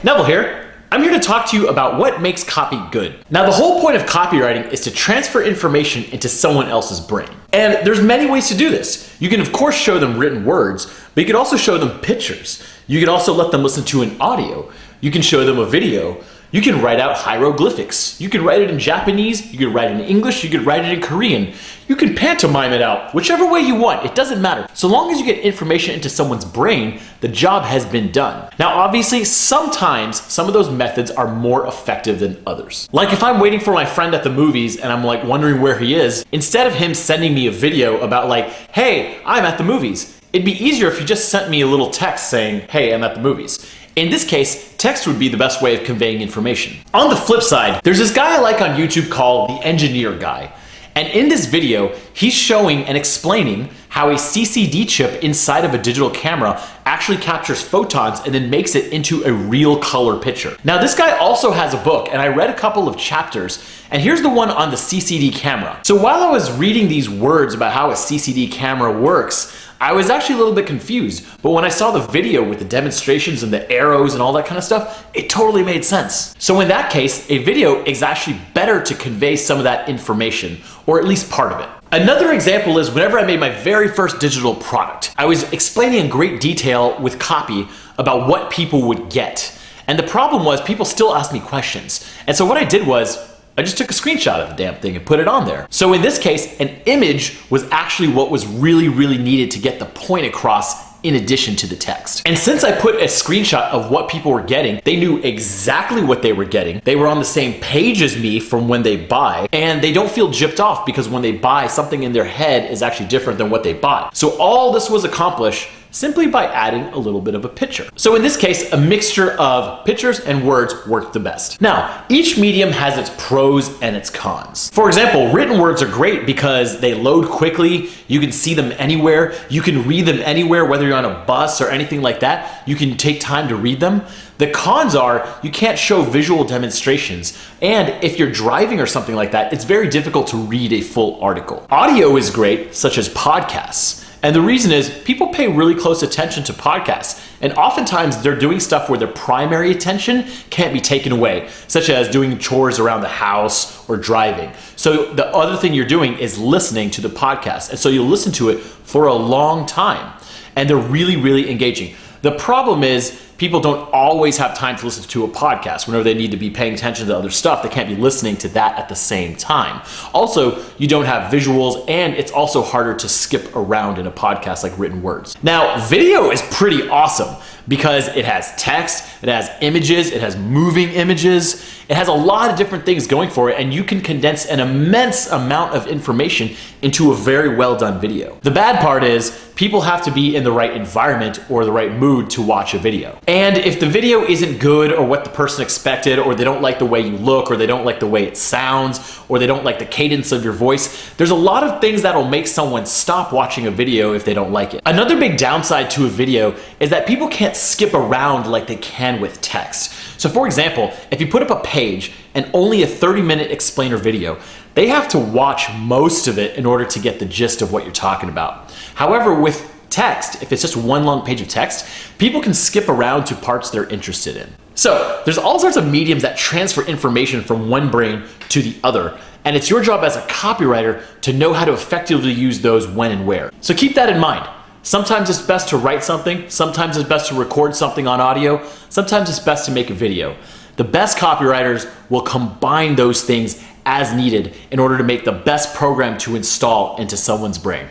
Neville here. I'm here to talk to you about what makes copy good. Now, the whole point of copywriting is to transfer information into someone else's brain. And there's many ways to do this. You can of course show them written words, but you can also show them pictures. You can also let them listen to an audio. You can show them a video. You can write out hieroglyphics. You can write it in Japanese, you can write it in English, you can write it in Korean. You can pantomime it out, whichever way you want, it doesn't matter. So long as you get information into someone's brain, the job has been done. Now obviously, sometimes some of those methods are more effective than others. Like if I'm waiting for my friend at the movies and I'm like wondering where he is, instead of him sending me a video about like, hey, I'm at the movies, it'd be easier if he just sent me a little text saying, hey, I'm at the movies. In this case, text would be the best way of conveying information. On the flip side, there's this guy I like on YouTube called The Engineer Guy. And in this video, he's showing and explaining how a CCD chip inside of a digital camera actually captures photons and then makes it into a real color picture. Now this guy also has a book, and I read a couple of chapters, and here's the one on the CCD camera. So while I was reading these words about how a CCD camera works, I was actually a little bit confused, but when I saw the video with the demonstrations and the arrows and all that kind of stuff, it totally made sense. So in that case, a video is actually better to convey some of that information, or at least part of it. Another example is whenever I made my very first digital product, I was explaining in great detail with copy about what people would get. And the problem was people still asked me questions. And so what I did was, I just took a screenshot of the damn thing and put it on there. So in this case, an image was actually what was really needed to get the point across in addition to the text. And since I put a screenshot of what people were getting, they knew exactly what they were getting. They were on the same page as me from when they buy, and they don't feel gypped off because when they buy, something in their head is actually different than what they bought. So all this was accomplished simply by adding a little bit of a picture. So in this case, a mixture of pictures and words worked the best. Now, each medium has its pros and its cons. For example, written words are great because they load quickly, you can see them anywhere, you can read them anywhere, whether you're on a bus or anything like that, you can take time to read them. The cons are you can't show visual demonstrations, and if you're driving or something like that, it's very difficult to read a full article. Audio is great, such as podcasts. And the reason is people pay really close attention to podcasts, and oftentimes they're doing stuff where their primary attention can't be taken away, such as doing chores around the house or driving. So the other thing you're doing is listening to the podcast, and so you'll listen to it for a long time, and they're really engaging. The problem is people don't always have time to listen to a podcast. Whenever they need to be paying attention to other stuff, they can't be listening to that at the same time. Also, you don't have visuals, and it's also harder to skip around in a podcast like written words. Now, video is pretty awesome because it has text, it has images, it has moving images, it has a lot of different things going for it, and you can condense an immense amount of information into a very well done video. The bad part is people have to be in the right environment or the right mood to watch a video. And if the video isn't good or what the person expected, or they don't like the way you look, or they don't like the way it sounds, or they don't like the cadence of your voice, there's a lot of things that'll make someone stop watching a video if they don't like it. Another big downside to a video is that people can't skip around like they can with text. So for example, if you put up a page and only a 30-minute explainer video, they have to watch most of it in order to get the gist of what you're talking about. However, with text, if it's just one long page of text, people can skip around to parts they're interested in. So there's all sorts of mediums that transfer information from one brain to the other, and it's your job as a copywriter to know how to effectively use those when and where. So keep that in mind. Sometimes it's best to write something, sometimes it's best to record something on audio, sometimes it's best to make a video. The best copywriters will combine those things as needed in order to make the best program to install into someone's brain.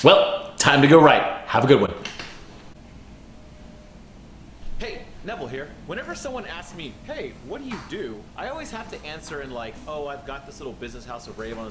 Well, time to go write. Have a good one. Hey, Neville here. Whenever someone asks me, hey, what do you do? I always have to answer in like, oh, I've got this little business house of Rave on